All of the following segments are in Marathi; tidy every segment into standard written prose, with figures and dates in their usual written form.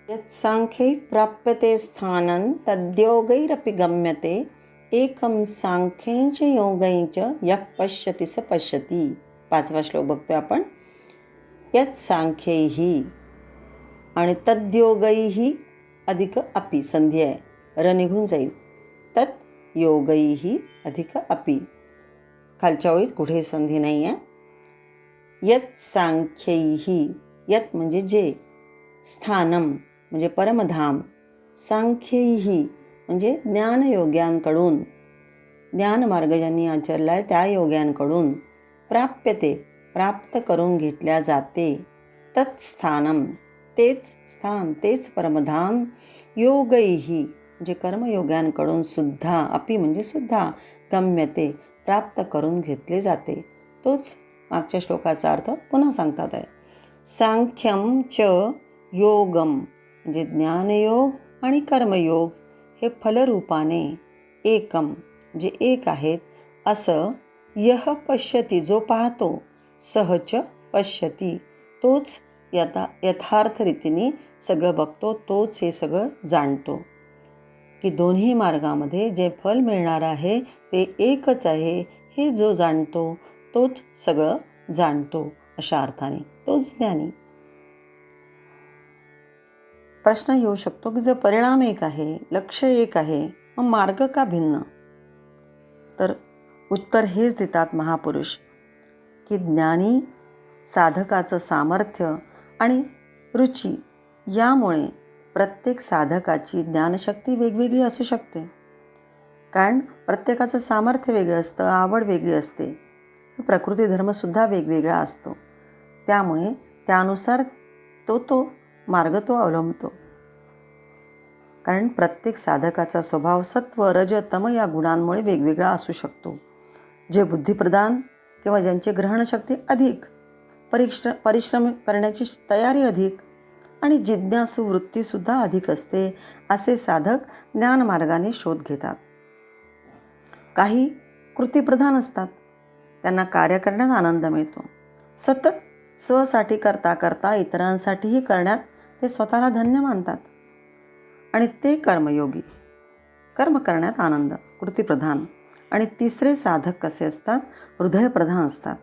यत्साङ्ख्यै प्राप्यते स्थानं तद्योगैरपि गम्यते एकं सांख्यं च योगं च यः पश्यति स पश्यति. 5वा श्लोक बघतोय आपण. यत्साङ्ख्यैः आणि तद्योगैः अधिक अपि संधी आहे, र निघून जाईल. तत् योगैः अधिक अपि, खालच्या ओळीत कुठे संधी नाही आहे. यत्साङ्ख्यैः, यत म्हणजे जे, स्थानम म्हणजे परमधाम, सांख्यैः म्हणजे ज्ञानयोग्यांकडून, ज्ञानमार्ग ज्यांनी आचरला आहे त्या योग्यांकडून, प्राप्यते प्राप्त करून घेतल्या जाते, तत्स्थानम तेच स्थान, तेच परमधाम, योगैः म्हणजे कर्मयोग्यांकडून सुद्धा, अपि म्हणजे सुद्धा, गम्यते प्राप्त करून घेतले जाते. तोच मागच्या श्लोकाचा अर्थ पुन्हा सांगतात आहे. सांख्यम च योगम म्हणजे ज्ञानयोग आणि कर्मयोग हे फलरूपाने एकम म्हणजे एक आहेत असं यह पश्यती जो पाहतो, सहच पश्यती तोच यथार्थ रीतीने सगळं बघतो, तोच हे सगळं जाणतो. की दोन्ही मार्गामध्ये जे फल मिळणार आहे ते एकच आहे हे जो जाणतो तोच सगळं जाणतो, अशा अर्थाने तोच ज्ञानी. प्रश्न येऊ शकतो की जर परिणाम एक आहे, लक्ष्य एक आहे, मग मार्ग का भिन्न? तर उत्तर हेच देतात महापुरुष की ज्ञानी साधकाचं सामर्थ्य आणि रुची यामुळे प्रत्येक साधकाची ज्ञानशक्ती वेगवेगळी असू शकते. कारण प्रत्येकाचं सामर्थ्य वेगळं असतं, आवड वेगळी असते, प्रकृती धर्मसुद्धा वेगवेगळा असतो. त्यामुळे त्यानुसार तो मार्ग तो अवलंबतो. कारण प्रत्येक साधकाचा स्वभाव सत्व रज तम या गुणांमुळे वेगवेगळा असू शकतो. जे बुद्धिप्रधान किंवा ज्यांची ग्रहणशक्ती अधिक, परिश्रम करण्याची तयारी अधिक आणि जिज्ञासू वृत्तीसुद्धा अधिक असते, असे साधक ज्ञानमार्गाने शोध घेतात. काही कृतीप्रधान असतात, त्यांना कार्य करण्यात आनंद मिळतो. सतत स्वसाठी करता करता इतरांसाठीही करण्यात ते स्वतःला धन्य मानतात आणि ते कर्मयोगी, कर्म करण्यात आनंद, कृतीप्रधान. आणि तिसरे साधक कसे असतात? हृदयप्रधान असतात,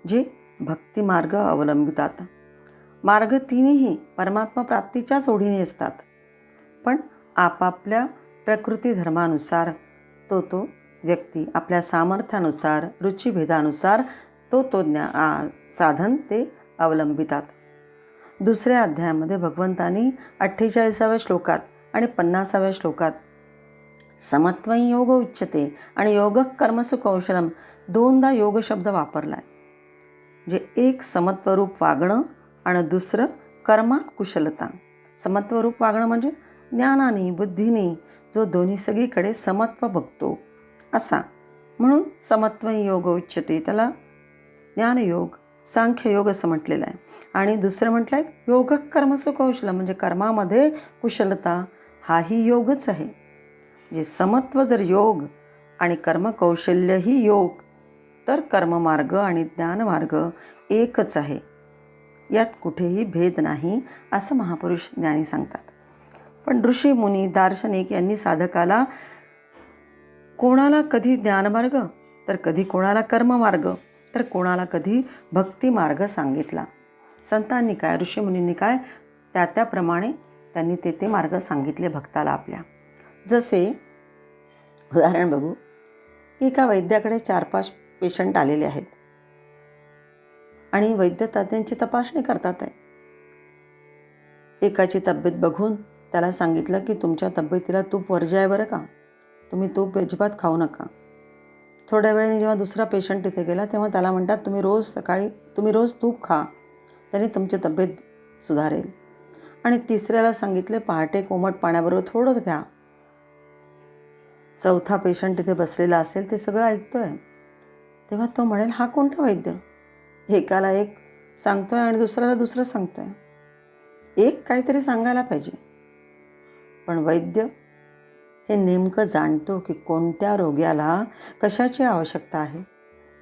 जे भक्तिमार्ग अवलंबितात. मार्ग तिन्ही परमात्मा प्राप्तीच्याच ओढीने असतात, पण आपापल्या प्रकृती धर्मानुसार तो व्यक्ती आपल्या सामर्थ्यानुसार, रुचिभेदानुसार साधन ते अवलंबितात. दुसऱ्या अध्यायामध्ये भगवंतांनी 48व्या श्लोकात आणि 50व्या श्लोकात समत्वं योग उच्यते आणि योग कर्मसु कौशलम दोनदा योग शब्द वापरला आहे. म्हणजे एक समत्वरूप वागणं आणि दुसरं कर्मात कुशलता. समत्वरूप वागणं म्हणजे ज्ञानाने बुद्धीने जो दोन्ही सगळीकडे समत्व बघतो असा, म्हणून समत्वं योग उच्यते, त्याला ज्ञानयोग सांख्ययोग असं म्हटलेलं आहे. आणि दुसरं म्हटलं आहे योग कर्मसु कौशलम म्हणजे कर्मामध्ये कुशलता, हाही योगच आहे. जे समत्व जर योग आणि कर्मकौशल्यही योग, तर कर्ममार्ग आणि ज्ञानमार्ग एकच आहे, यात कुठेही भेद नाही, असं महापुरुष ज्ञानी सांगतात. पण ऋषी मुनी दार्शनिक यांनी साधकाला कोणाला कधी ज्ञानमार्ग, तर कधी कोणाला कर्ममार्ग, तर कोणाला कधी भक्तिमार्ग सांगितला. संतांनी काय, ऋषीमुनींनी काय, त्याप्रमाणे त्यांनी ते मार्ग सांगितले भक्ताला आपल्या. जसे उदाहरण बघू की एका वैद्याकडे 4-5 पेशंट आलेले आहेत आणि वैद्य त्यांची तपासणी करतात आहे. एकाची तब्येत बघून त्याला सांगितलं की तुमच्या तब्येतीला तूप वर्ज्य आहे बरं का, तुम्ही तूप अजिबात खाऊ नका. थोड्या वेळाने जेव्हा दुसरा पेशंट तिथे गेला तेव्हा त्याला म्हणतात तुम्ही रोज तूप खा, त्याने तुमची तब्येत सुधारेल. आणि तिसऱ्याला सांगितले पहाटे कोमट पाण्याबरोबर थोडं घ्या. चौथा पेशंट तिथे बसलेला असेल, ते सगळं ऐकतोय, तेव्हा तो म्हणेल हा कोणता वैद्य, एकाला एक सांगतोय आणि दुसऱ्याला दुसरं सांगतोय. एक काहीतरी सांगायला पाहिजे. पण वैद्य हे नेमकं जाणतो की कोणत्या रोग्याला कशाची आवश्यकता आहे,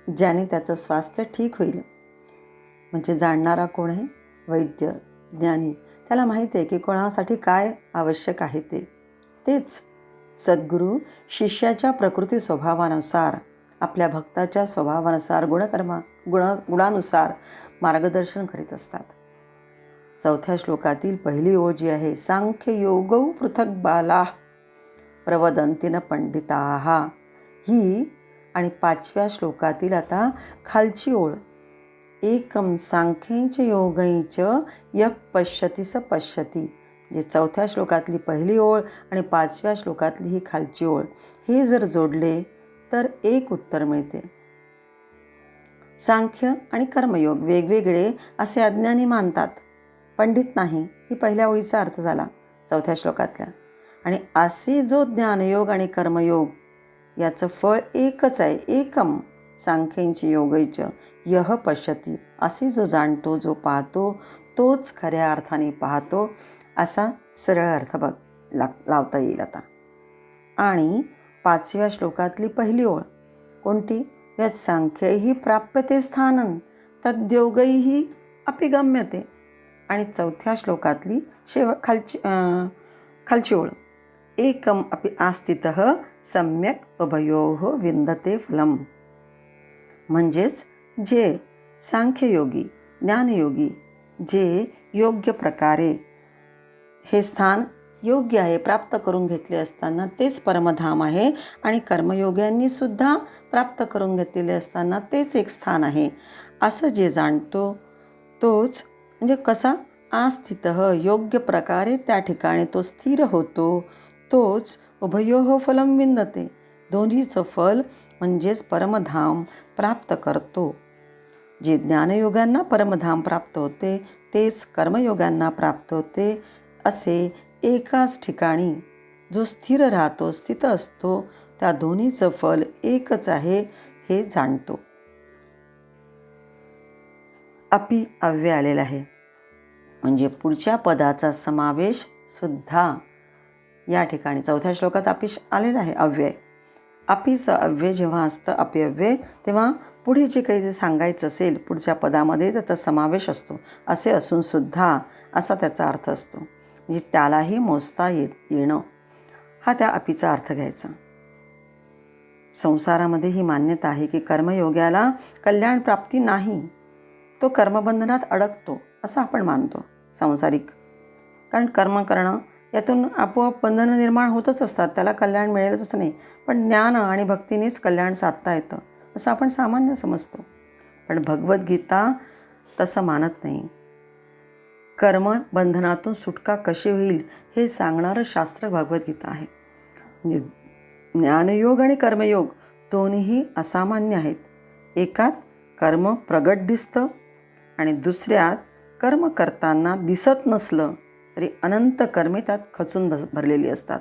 ज्याने त्याचं स्वास्थ्य ठीक होईल. म्हणजे जाणणारा कोण आहे? वैद्य, ज्ञानी. त्याला माहिती आहे की कोणासाठी काय आवश्यक आहे तेच सद्गुरू शिष्याच्या प्रकृती स्वभावानुसार, आपल्या भक्ताच्या स्वभावानुसार, गुणानुसार मार्गदर्शन करीत असतात. 4थ्या श्लोकातील पहिली ओळ जी आहे, सांख्य योगौ पृथक बाला प्रवदंतीन पंडिताः, ही आणि 5व्या श्लोकातील आता खालची ओळ, एकम सांख्यैच योगैच यः पश्यति स पश्यति. जे 4थ्या श्लोकातली पहिली ओळ आणि 5व्या श्लोकातली ही खालची ओळ, हे जर जोडले तर एक उत्तर मिळते. सांख्य आणि कर्मयोग वेगवेगळे असे अज्ञानी मानतात, पंडित नाही. ही पहिल्या ओळीचा अर्थ झाला 4थ्या श्लोकातल्या. आणि असे जो ज्ञानयोग आणि कर्मयोग याचं फळ एकच आहे, एकम सांख्यैच योगैच यः पश्यति, असे जो जाणतो, जो पाहतो, तोच खऱ्या अर्थाने पाहतो, असा सरळ अर्थ लावता येईल आता. आणि 5व्या श्लोकातली पहिली ओळ कोणती, यत् सांख्यैः प्राप्यते स्थानं तद्योगैः अपि गम्यते. आणि 4थ्या श्लोकातली खालची ओळ, एकम अपि आस्थितः सम्यक उभयोः विंदते फलम. म्हणजेच जे सांख्ययोगी, ज्ञानयोगी जे योग्य प्रकारे हे स्थान योग्य आहे प्राप्त करून घेतले असताना तेच परमधाम आहे, आणि कर्मयोग्यांनी सुद्धा प्राप्त करून घेतलेले असताना तेच एक स्थान आहे, असं जे जाणतो तोच, म्हणजे कसा, आस्थितः योग्य प्रकारे त्या ठिकाणी तो स्थिर होतो, तोच उभयोः फलम विंदते, दोन्हीचं फल म्हणजेच परमधाम प्राप्त करतो. जे ज्ञानयोगांना परमधाम प्राप्त होते तेच कर्मयोगांना प्राप्त होते, असे एकाच ठिकाणी जो स्थिर राहतो, स्थित असतो, त्या दोन्हीचं फल एकच आहे हे जाणतो. अपि अव्यय आलेला आहे, म्हणजे पुढच्या पदाचा समावेश सुद्धा या ठिकाणी 4थ्या श्लोकात अपि आलेला आहे, अव्यय. अपीचं अव्यय जेव्हा असतं, अपि अव्यय, तेव्हा पुढे जे काही जे सांगायचं असेल पुढच्या पदामध्ये त्याचा समावेश असतो. असे असून सुद्धा असा त्याचा अर्थ असतो, म्हणजे त्यालाही मोजता येणं, हा त्या अपीचा अर्थ घ्यायचा. संसारामध्ये ही मान्यता आहे की कर्मयोग्याला कल्याण प्राप्ती नाही, तो कर्मबंधनात अडकतो असं आपण मानतो सांसारिक. कारण कर्म करणं यातून आपोआप बंधनं निर्माण होतच असतात, त्याला कल्याण मिळेलच असं नाही. पण ज्ञान आणि भक्तीनेच कल्याण साधता येतं असं आपण सामान्य समजतो. पण भगवद्गीता तसं मानत नाही. कर्मबंधनातून सुटका कशी होईल हे सांगणारं शास्त्र भगवद्गीता आहे. म्हणजे ज्ञानयोग आणि कर्मयोग दोन्हीही असामान्य आहेत. एकात कर्म प्रगट दिसतं आणि दुसऱ्यात कर्म करताना दिसत नसलं तरी अनंत कर्मे त्यात खचून भरलेली असतात.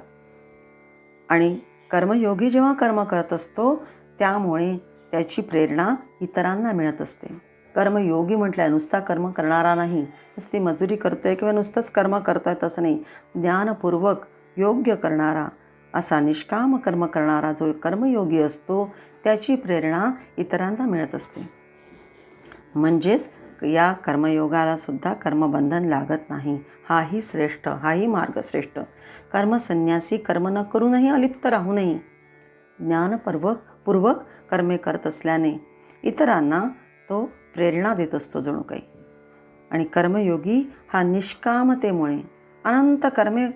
आणि कर्मयोगी जेव्हा कर्म करत असतो त्यामुळे त्याची प्रेरणा इतरांना मिळत असते. कर्मयोगी म्हटलं नुसता कर्म करणारा नाही, नुसती मजुरी करतोय किंवा नुसतंच कर्म करतोय तसं नाही. ज्ञानपूर्वक योग्य करणारा, असा निष्काम कर्म करणारा जो कर्मयोगी असतो त्याची प्रेरणा इतरांना मिळत असते. म्हणजेच या कर्मयोगाला सुद्धा कर्मबंधन लागत नाही. हाही श्रेष्ठ, हाही मार्ग श्रेष्ठ. कर्मसन्यासी कर्म न करूनही अलिप्त राहूनही ज्ञानपूर्वक कर्मे करत असल्याने इतरांना तो प्रेरणा देत असतो जणू काही. आणि कर्मयोगी हा निष्कामतेमुळे अनंत कर्मे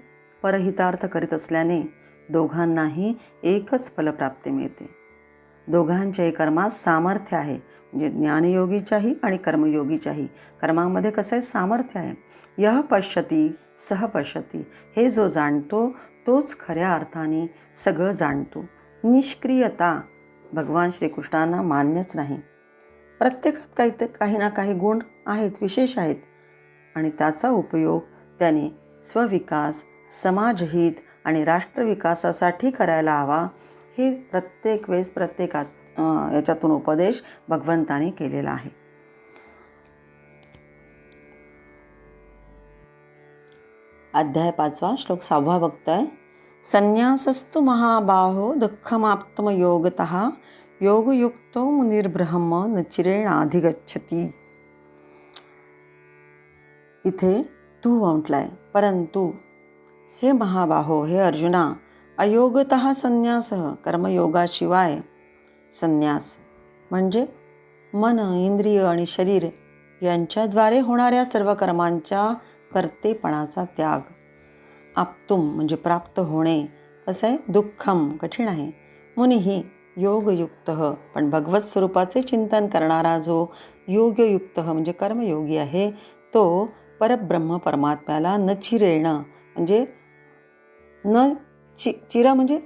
परहितार्थ करीत असल्याने दोघांनाही एकच फलप्राप्ती मिळते. दोघांच्याही कर्मात सामर्थ्य आहे, म्हणजे ज्ञानयोगीच्याही आणि कर्मयोगीच्याही कर्मामध्ये कसं आहे, सामर्थ्य आहे. यः पश्यति सह पश्यति, हे जो जाणतो तोच खऱ्या अर्थाने सगळं जाणतो. निष्क्रियता भगवान श्रीकृष्णांना मान्यच नाही. प्रत्येकात काही ना काही गुण आहेत, विशेष आहेत, आणि त्याचा उपयोग त्याने स्वविकास, समाजहित आणि राष्ट्रविकासासाठी करायला हवा. हे प्रत्येक वेळेस याच्यातून उपदेश भगवंताने केलेला आहे. अध्याय 5 श्लोक 6 बघताय. संन्यासस्तु महाबाहो दुःखमाप्तुमयोगतः योगयुक्तो मुनिर्ब्रह्म न चिरेणाधिगच्छति. इथे तू म्हटलाय, परंतु हे महाबाहो, हे अर्जुना, अयोगतः संन्यासः, कर्मयोगाशिवाय संन्यास म्हणजे मन, इंद्रिय आणि शरीर यांच्याद्वारे होणाऱ्या सर्व कर्मांच्या कर्तेपणाचा त्याग. आप्तुम म्हणजे प्राप्त होणे. कसं आहे? दुःखम कठीण आहे. मुनिही योगयुक्त, पण भगवत स्वरूपाचे चिंतन करणारा जो योगयुक्त म्हणजे कर्मयोगी आहे, तो परब्रह्म परमात्म्याला न चिरेण म्हणजे न चिर म्हणजे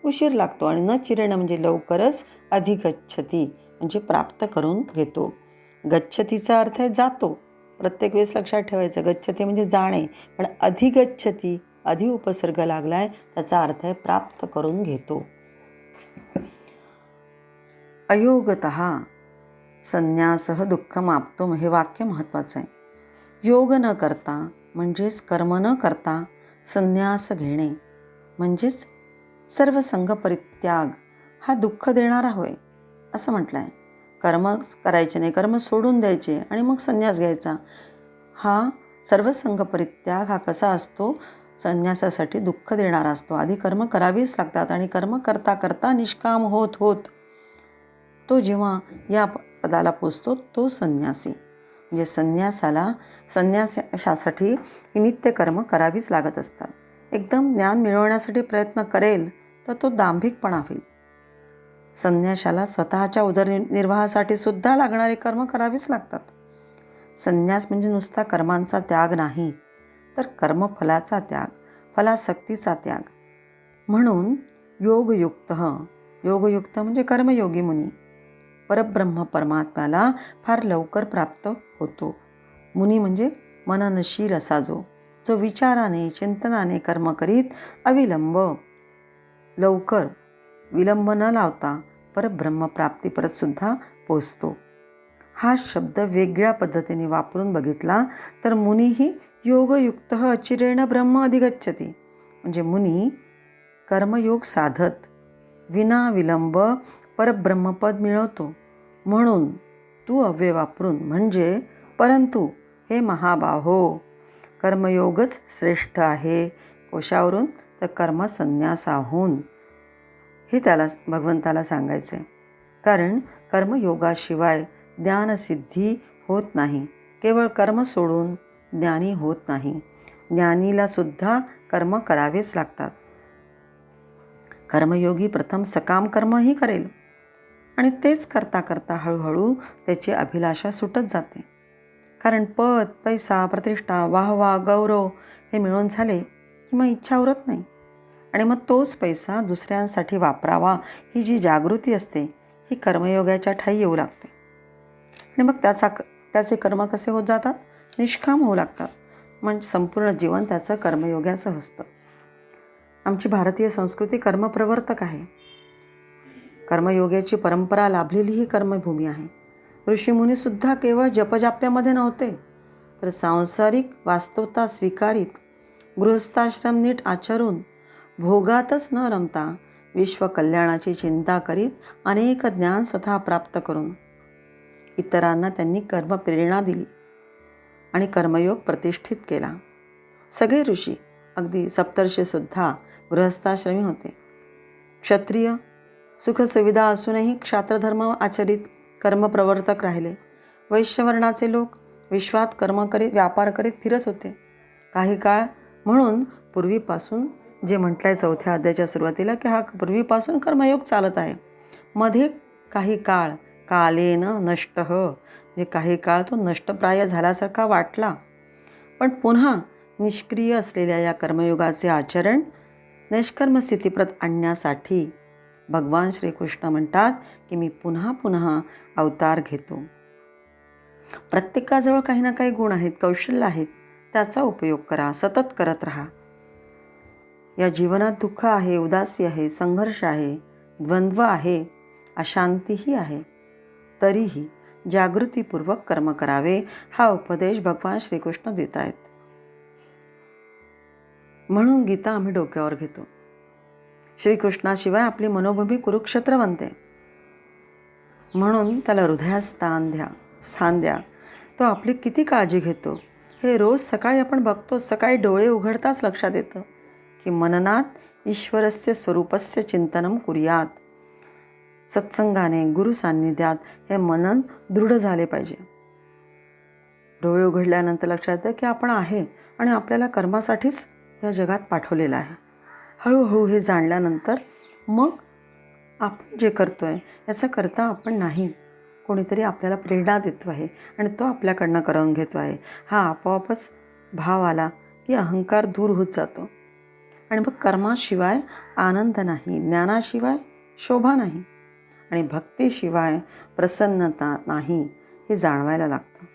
उशीर लागतो, आणि न चिरेण म्हणजे लवकरच अधिगच्छती म्हणजे प्राप्त करून घेतो. गच्छतीचा अर्थ आहे जातो. प्रत्येक वेळेस लक्षात ठेवायचं, गच्छती म्हणजे जाणे, पण अधिगच्छती अधि उपसर्ग लागलाय, त्याचा अर्थ आहे प्राप्त करून घेतो. अयोगतः संन्यासः दुःखमाप्तुम हे वाक्य महत्त्वाचं आहे. योग न करता म्हणजेच कर्म न करता संन्यास घेणे म्हणजेच सर्व संग परित्याग हा दुःख देणारा होय असं म्हटलं आहे. कर्म करायचे नाही, कर्म सोडून द्यायचे आणि मग संन्यास घ्यायचा. हा सर्व संग परित्याग हा कसा असतो? संन्यासासाठी दुःख देणारा असतो. आधी कर्म करावीच लागतात आणि कर्म करता करता निष्काम होत होत तो जेव्हा या पदाला पोचतो तो संन्यासी. म्हणजे संन्यासासाठी ही नित्यकर्म करावीच लागत असतात. एकदम ज्ञान मिळवण्यासाठी प्रयत्न करेल तर तो दांभिकपणा होईल. संन्याशाला स्वतःच्या उदरनिर्वाहासाठी सुद्धा लागणारे कर्म करावीच लागतात. संन्यास म्हणजे नुसता कर्मांचा त्याग नाही, तर कर्मफलाचा त्याग, फलासक्तीचा त्याग. म्हणून योगयुक्त म्हणजे कर्मयोगी मुनी परब्रह्म परमात्म्याला फार लवकर प्राप्त होतो. मुनी म्हणजे मननशील असा जो विचाराने चिंतनाने कर्म करीत अविलंब लवकर विलंब न लावता परब्रह्मप्राप्तीपर्यंत सुद्धा पोचतो. हा शब्द वेगळ्या पद्धतीने वापरून बघितला तर मुनीही योगयुक्त अचिरेण ब्रह्म अधिगच्छति म्हणजे मुनी कर्मयोग साधत विना विलंब परब्रह्मपद मिळवतो. म्हणून तू अव्यय वापरून म्हणजे परंतु हे महाबाहो, कर्मयोगच श्रेष्ठ आहे. कोशावरून तर कर्मसन्यासाहून हे त्याला भगवंताला सांगायचं आहे. कारण कर्मयोगाशिवाय ज्ञानसिद्धी होत नाही. केवळ कर्म सोडून ज्ञानी होत नाही. ज्ञानीला सुद्धा कर्म करावेच लागतात. कर्मयोगी प्रथम सकाम कर्मही करेल आणि तेच करता करता हळूहळू त्याची अभिलाषा सुटत जाते. कारण पद, पैसा, प्रतिष्ठा, वाहवा, गौरव हे मिळून झाले की मग इच्छा उरत नाही, आणि मग तोच पैसा दुसऱ्यांसाठी वापरावा ही जी जागृती असते ही कर्मयोगाच्या ठायी येऊ लागते. आणि मग त्याचे कर्म कसे होत जातात? निष्काम होऊ लागतात. म्हणजे संपूर्ण जीवन त्याचं कर्मयोगाचं असतं. आमची भारतीय संस्कृती कर्मप्रवर्तक आहे. कर्मयोगाची परंपरा लाभलेली ही कर्मभूमी आहे. ऋषीमुनीसुद्धा केवळ जपजाप्यामध्ये नव्हते, तर सांसारिक वास्तवता स्वीकारित, गृहस्थाश्रम नीट आचरून, भोगातच न रमता विश्वकल्याणाची चिंता करीत अनेक ज्ञान स्वतः प्राप्त करून इतरांना त्यांनी कर्मप्रेरणा दिली आणि कर्मयोग प्रतिष्ठित केला. सगळे ऋषी अगदी सप्तर्षीसुद्धा गृहस्थाश्रमी होते. क्षत्रिय सुखसुविधा असूनही क्षात्रधर्म आचरित कर्मप्रवर्तक राहिले. वैश्यवर्णाचे लोक विश्वात कर्म करीत व्यापार करीत फिरत होते. काही काळ म्हणून पूर्वीपासून जे म्हटलंय 4थ्या अध्यायाच्या सुरुवातीला की हा पूर्वीपासून कर्मयोग चालत आहे. मध्ये काही काळ कालेन नष्ट म्हणजे काही काळ तो नष्टप्राय झाल्यासारखा वाटला. पण पुन्हा निष्क्रिय असलेल्या या कर्मयोगाचे आचरण निष्कर्म स्थितीप्रत आणण्यासाठी भगवान श्रीकृष्ण म्हणतात की मी पुन्हा पुन्हा अवतार घेतो. प्रत्येकाजवळ काही ना काही गुण आहेत, कौशल्य आहेत, त्याचा उपयोग करा, सतत करत राहा. या जीवनात दुःख आहे, उदासी आहे, संघर्ष आहे, द्वंद्व आहे, अशांतीही आहे, तरीही जागृतीपूर्वक कर्म करावे हा उपदेश भगवान श्रीकृष्ण देत आहेत. म्हणून गीता आम्ही डोक्यावर घेतो. श्रीकृष्णाशिवाय आपली मनोभूमी कुरुक्षेत्र बनते. म्हणून त्याला हृदयात स्थान द्या. तो आपली किती काळजी घेतो हे रोज सकाळी आपण बघतो, सकाळी डोळे उघडताच लक्षात येतं की मननात ईश्वरस्य स्वरूपस्य चिंतनम कुर्यात. सत्संगाने, गुरु सान्निध्यात हे मनन दृढ झाले पाहिजे. डोळे उघडल्यानंतर लक्षात येतं की आपण आहे आणि आपल्याला कर्मासाठीच या जगात पाठवलेलं आहे. हळूहळू हे जाणल्यानंतर मग आपण जे करतो आहे याचा करता आपण नाही, कोणीतरी आपल्याला प्रेरणा देतो आहे आणि तो आपल्याकडनं करवून घेतो आहे. हा आपोआपच भाव आला की अहंकार दूर होत जातो आणि मग कर्माशिवाय आनंद नाही, ज्ञानाशिवाय शोभा नाही आणि भक्तीशिवाय प्रसन्नता नाही हे जाणवायला लागतं.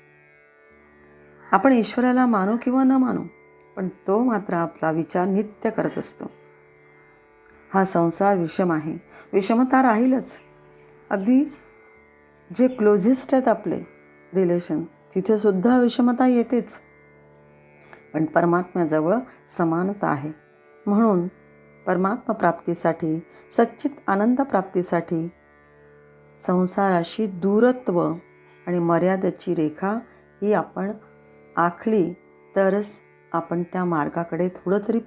आपण ईश्वराला मानू किंवा न मानू, पण तो मात्र आपला विचार नित्य करत असतो. हा संसार विषम आहे, विषमता राहीलच. अगदी जे क्लोजेस्ट आहेत आपले रिलेशन, तिथे सुद्धा विषमता येतेच. पण परमात्म्याजवळ समानता आहे. म्हणून परमात्मा प्राप्तीसाठी, सच्चित आनंद प्राप्तीसाठी संसाराशी दूरत्व आणि मर्यादेची रेखा ही आपण आखली तरच आपण त्या मार्गाकडे थोडं तरी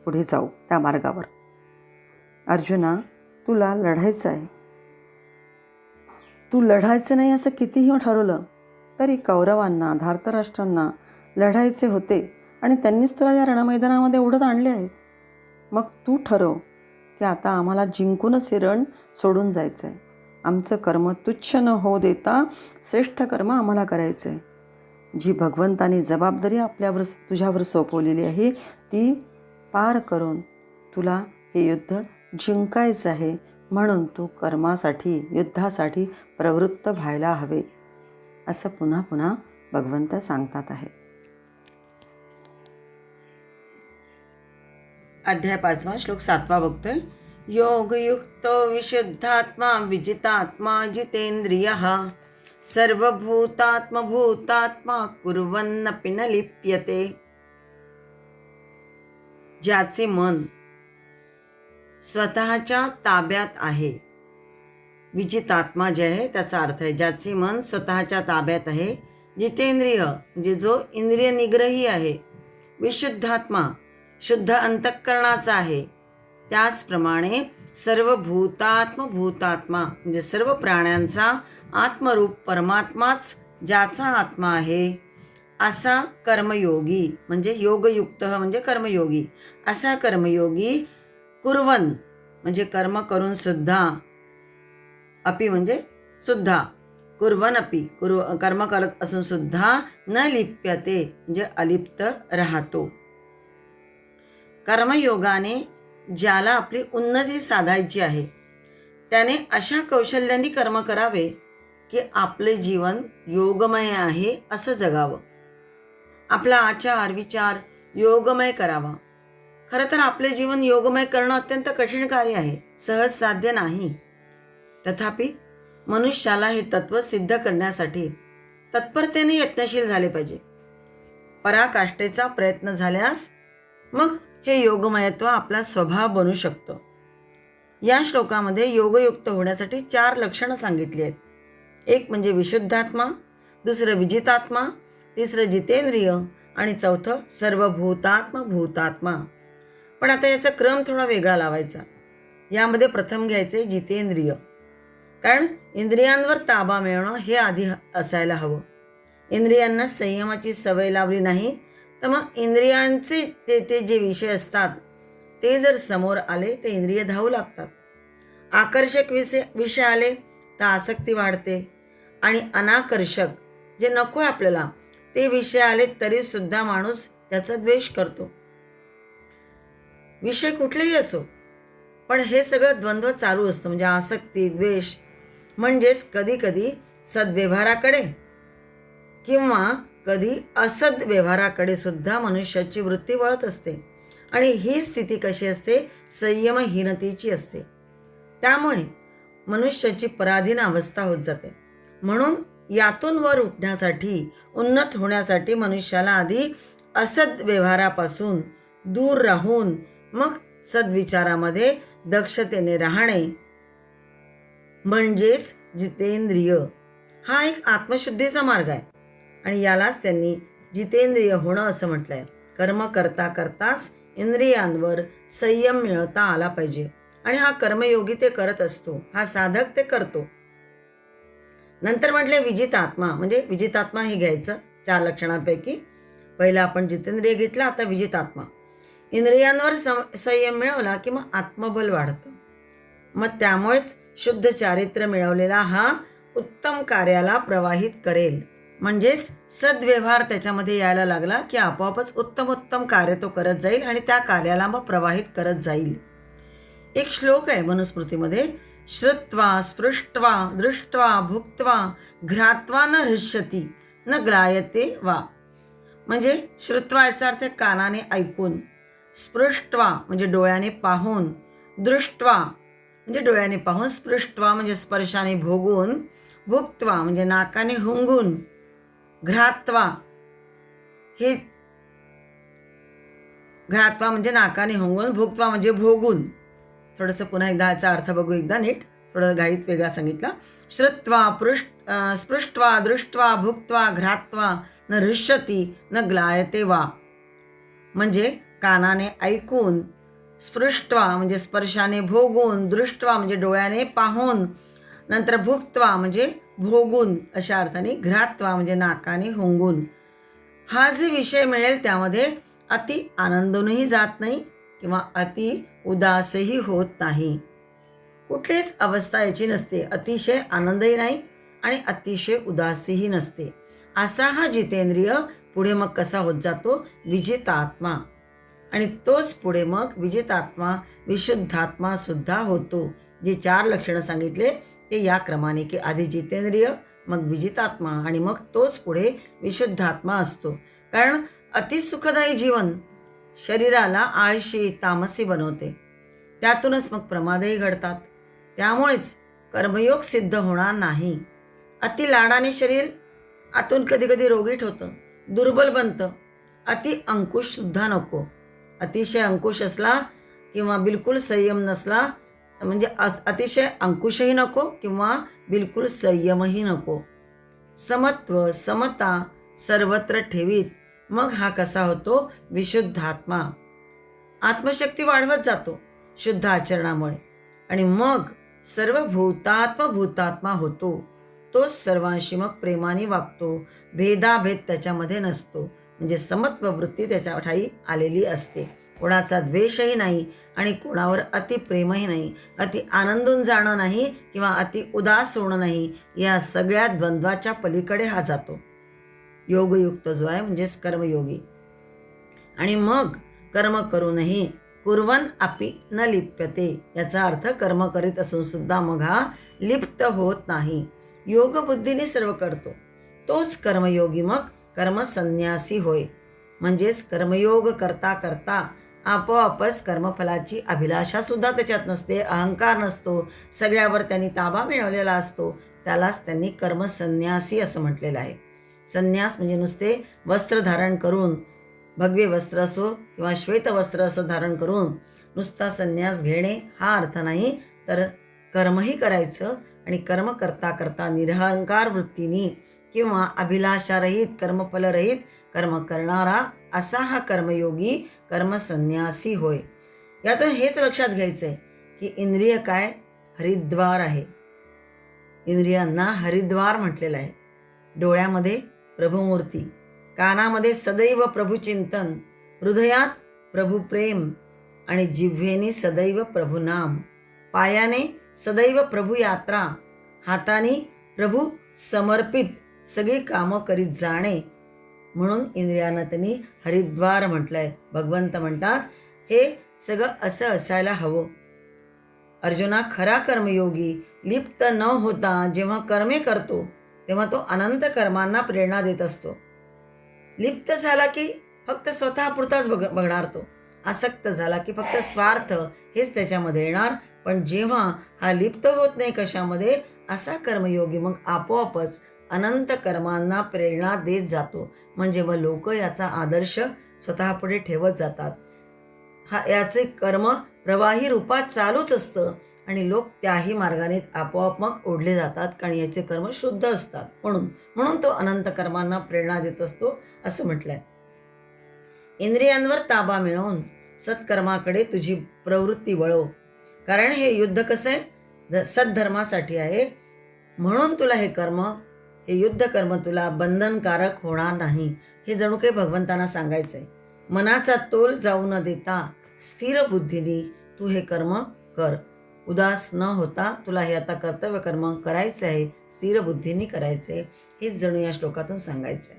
पुढे जाऊ. त्या मार्गावर अर्जुना, तुला लढायचं आहे. तू लढायचं नाही असं कितीही ठरवलं तरी कौरवांना, धार्तराष्ट्रांना लढायचे होते आणि त्यांनीच तुला या रणमैदानामध्ये ओढत आणले आहे. मग तू ठरव की आता आम्हाला जिंकूनच हे रण सोडून जायचं आहे. आमचं कर्म तुच्छ न होऊ देता श्रेष्ठ कर्म आम्हाला करायचं आहे. जी भगवंतानी जबाबदारी आपल्यावर, तुझ्यावर सोपवलेली आहे ती पार करून तुला हे युद्ध जिंकायचं आहे. म्हणून तू कर्मासाठी, युद्धासाठी प्रवृत्त व्हायला हवे, असं पुन्हा पुन्हा भगवंत सांगतात आहे. अध्याय 5 श्लोक 7 बघतोय. योगयुक्तो विशुद्धात्मा विजितात्मा जितेंद्रियः सर्वभूतात्मभूतात्मा कुर्वन्नपि न लिप्यते. ज्याचे मन स्वतःच्या ताब्यात आहे, विजितात्मा जे आहे त्याचा अर्थ आहे ज्याचे मन स्वतःच्या ताब्यात आहे. जितेंद्रिय म्हणजे जो इंद्रिय निग्रही आहे. विशुद्धात्मा शुद्ध अंतःकरणाचा आहे. त्याचप्रमाणे सर्व भूतात्मा म्हणजे सर्व प्राण्यांचा आत्मरूप परमात्माच ज्याचा आत्मा आहे असा कर्मयोगी, म्हणजे योगयुक्त म्हणजे कर्मयोगी, असा कर्मयोगी कुर्वन म्हणजे कर्म करून सुद्धा, अपि म्हणजे सुद्धा, कुर्वन अपि कर्म करत असून सुद्धा न लिप्यते म्हणजे अलिप्त राहतो. कर्मयोगाने ज्याला आपली उन्नती साधायची आहे त्याने अशा कौशल्यांनी कर्म करावे की आपले जीवन योगमय आहे असं जगावं. आपला आचार विचार योगमय करावा. खरं तर आपले जीवन योगमय करणं अत्यंत कठीण कार्य आहे, सहज साध्य नाही. तथापि मनुष्याला हे तत्व सिद्ध करण्यासाठी तत्परतेने यत्नशील झाले पाहिजे. पराकाष्ठेचा प्रयत्न झाल्यास मग हे योगमयत्व आपला स्वभाव बनू शकतं. या श्लोकामध्ये योगयुक्त होण्यासाठी 4 लक्षणं सांगितली आहेत. एक म्हणजे विशुद्धात्मा, दुसरं विजितात्मा, तिसरं जितेंद्रिय आणि चौथं सर्वभूतात्मा. पण आता याचा क्रम थोडा वेगळा लावायचा. यामध्ये प्रथम घ्यायचे जितेंद्रिय, कारण इंद्रियांवर ताबा मिळवणं हे आधी असायला हवं. इंद्रियांना संयमाची सवय लावली नाही तर मग इंद्रियांचे ते जे विषय असतात ते जर समोर आले तर इंद्रिय धावू लागतात. आकर्षक विषय आले तर आसक्ती वाढते आणि अनाकर्षक जे नको आहे आपल्याला ते विषय आले तरी सुद्धा माणूस त्याचा द्वेष करतो. विषय कुठलेही असो, पण हे सगळं द्वंद्व चालू असतं. म्हणजे आसक्ती, द्वेष, म्हणजेच कधी कधी सद्व्यवहाराकडे किंवा कधी असद्व्यवहाराकडे सुद्धा मनुष्याची वृत्ती वळत असते. आणि ही स्थिती कशी असते? संयमहीनतेची असते. त्यामुळे मनुष्याची पराधीन अवस्था होत जाते. म्हणून यातून वर उठण्यासाठी, उन्नत होण्यासाठी मनुष्याला आधी असद्व्यवहारापासून दूर राहून मग सद्विचारामध्ये दक्षतेने राहणे म्हणजेच जितेंद्रिय हा एक आत्मशुद्धीचा मार्ग आहे. आणि यालाच त्यांनी जितेंद्रिय होणं असं म्हटलंय. कर्म करता करताच इंद्रियांवर संयम मिळवता आला पाहिजे. आणि हा कर्मयोगी ते करत असतो, हा साधक ते करतो. नंतर म्हटले विजितात्मा, म्हणजे विजितात्मा हे घ्यायचं 4 लक्षणांपैकी. पहिला आपण जितेंद्रिय घेतला, आता विजितात्मा. इंद्रियांवर संयम मिळवला की मग आत्मबल वाढतं. मग त्यामुळेच शुद्ध चारित्र्य मिळवलेला हा उत्तम कार्याला प्रवाहित करेल. म्हणजेच सद्व्यवहार त्याच्यामध्ये यायला लागला की आपोआपच उत्तम कार्य तो करत जाईल आणि त्या कार्याला मग प्रवाहित करत जाईल. एक श्लोक आहे मनुस्मृतीमध्ये, श्रुत्वा स्पृष्ट्वा दृष्ट्वा भुक्त्वा घ्रात्वा न हृष्यति न ग्रायते वा. म्हणजे श्रुत्वा याचा अर्थ कानाने ऐकून, स्पृष्ट्वा म्हणजे डोळ्याने पाहून, दृष्ट्वा म्हणजे डोळ्याने पाहून, स्पृष्ट्वा म्हणजे स्पर्शाने भोगून, भुक्त्वा म्हणजे नाकाने हुंगून, घ्रात्वा हे घ्रात्वा म्हणजे नाकाने हुंगून, भुक्त्वा म्हणजे भोगून. थोडंसं पुन्हा एकदा याचा अर्थ बघू, एकदा नीट, थोडं घाईत वेगळा सांगितला. श्रुत्वा स्पृष्ट्वा दृष्ट्वा भुक्त्वा घ्रात्वा न हृष्यति न ग्लायते वा. म्हणजे कानाने ऐकून, स्पृष्ट्वा म्हणजे स्पर्शाने भोगून, दृष्ट्वा म्हणजे डोळ्याने पाहून, नंतर भुक्त्वा म्हणजे भोगून अशा अर्थाने, घ्रात्वा म्हणजे नाकाने हुंगून. हा जे विषय मिळेल त्यामध्ये अति आनंदूनही जात नाही किंवा अति उदासही होत नाही. कुठलीच अवस्था याची नसते, अतिशय आनंदही नाही आणि अतिशय उदासीही नसते. असा हा जितेंद्रिय पुढे मग कसा होत जातो, विजितात्मा. आणि तोच पुढे मग विजितात्मा विशुद्धात्मा सुद्धा होतो. जे 4 लक्षणं सांगितले ते या क्रमाने, की आधी जितेंद्रिय, मग विजितात्मा आणि मग तोच पुढे विशुद्धात्मा असतो. कारण अतिसुखदायी जीवन शरीराला आळशी तामसी बनवते, त्यातूनच मग प्रमादही घडतात. त्यामुळेच कर्मयोग सिद्ध होणार नाही. अति लाडाने शरीर आतून कधी कधी रोगीट होतं, दुर्बल बनतं. अति अंकुश सुद्धा नको. अतिशय अंकुश असला किंवा बिलकुल संयम नसला, म्हणजे अतिशय अंकुशही नको किंवा बिलकुल संयमही नको. समत्व समता सर्वत्र ठेवीत मग हा कसा होतो, विशुद्धात्मा. आत्मशक्ती वाढवत जातो शुद्ध आचरणामुळे आणि मग सर्व भूतात्मा होतो. तोच सर्वांशी मग प्रेमाने वागतो, भेदाभेद त्याच्यामध्ये नसतो. म्हणजे समत्व वृत्ती त्याच्या ठाई आलेली असते. कोणाचा द्वेषही नाही आणि कोणावर अतिप्रेमही नाही. अति आनंदून जाणं नाही किंवा अति उदास होणं नाही. या सगळ्या द्वंद्वाच्या पलीकडे हा जातो. योगयुक्त जो आहे म्हणजेच कर्मयोगी. आणि मग कर्म करूनही कुर्वन अपि न लिप्यते, याचा अर्थ कर्म करीत असून सुद्धा मग हा लिप्त होत नाही. योग बुद्धीने सर्व करतो तोच कर्मयोगी मग कर्मसन्यासी होय. म्हणजेच कर्मयोग करता करता आपोआपच कर्मफलाची अभिलाषा सुद्धा त्याच्यात नसते, अहंकार नसतो, सगळ्यावर त्यांनी ताबा मिळवलेला असतो. त्यालाच त्यांनी कर्मसन्यासी असं म्हटलेलं आहे. संन्यास म्हणजे नुसते वस्त्र धारण करून, भगवे वस्त्र असो किंवा श्वेत वस्त्र असं धारण करून नुसता संन्यास घेणे हा अर्थ नाही, तर कर्मही करायचं आणि कर्म करता करता निरहंकार वृत्तीने किंवा अभिलाषारहित कर्मफलरहित कर्म करणारा असा हा कर्मयोगी कर्मसन्यासी होय. यातून हेच लक्षात घ्यायचं आहे की इंद्रिय काय, हरिद्वार आहे. इंद्रियांना हरिद्वार म्हटलेलं आहे. डोळ्यामध्ये प्रभुमूर्ती, कानामध्ये सदैव प्रभुचिंतन, हृदयात प्रभुप्रेम आणि जिव्हेनी सदैव प्रभुनाम, पायाने सदैव प्रभुयात्रा, हाताने प्रभू समर्पित सगळी कामं करीत जाणे. म्हणून इंद्रियांना त्यांनी हरिद्वार म्हटलंय. भगवंत म्हणतात हे सगळं असं असायला हवं. अर्जुना, खरा कर्मयोगी लिप्त न होता जेव्हा कर्मे करतो तेव्हा तो अनंत कर्मांना प्रेरणा देत असतो. लिप्त झाला की फक्त स्वतःपुरताच बघणार तो. आसक्त झाला की फक्त स्वार्थ हेच त्याच्यामध्ये येणार. पण जेव्हा हा लिप्त होत नाही कशामध्ये, असा कर्मयोगी मग आपोआपच अनंत कर्मांना प्रेरणा देत जातो. म्हणजे मग लोक याचा आदर्श स्वतःपुढे ठेवत जातात. याचे कर्म प्रवाही रूपात चालूच असतं आणि लोक त्याही मार्गाने आपोआप मग ओढले जातात, कारण याचे कर्म शुद्ध असतात. म्हणून म्हणून तो अनंत कर्मांना प्रेरणा देत असतो असं म्हटलंय. इंद्रियांवर ताबा मिळवून सत्कर्माकडे तुझी प्रवृत्ती वळव, कारण हे युद्ध कसं आहे, सद्धर्मासाठी आहे. म्हणून तुला हे युद्ध कर्म तुला बंधनकारक होणार नाही. हे जणू काही भगवंतांना सांगायचंय. मनाचा तोल जाऊ न देता स्थिर बुद्धीने तू हे कर्म कर. उदास न होता तुला हे आता कर्तव्य कर्म करायचं आहे, स्थिर बुद्धीने करायचंय. हेच जणू या श्लोकातून सांगायचंय.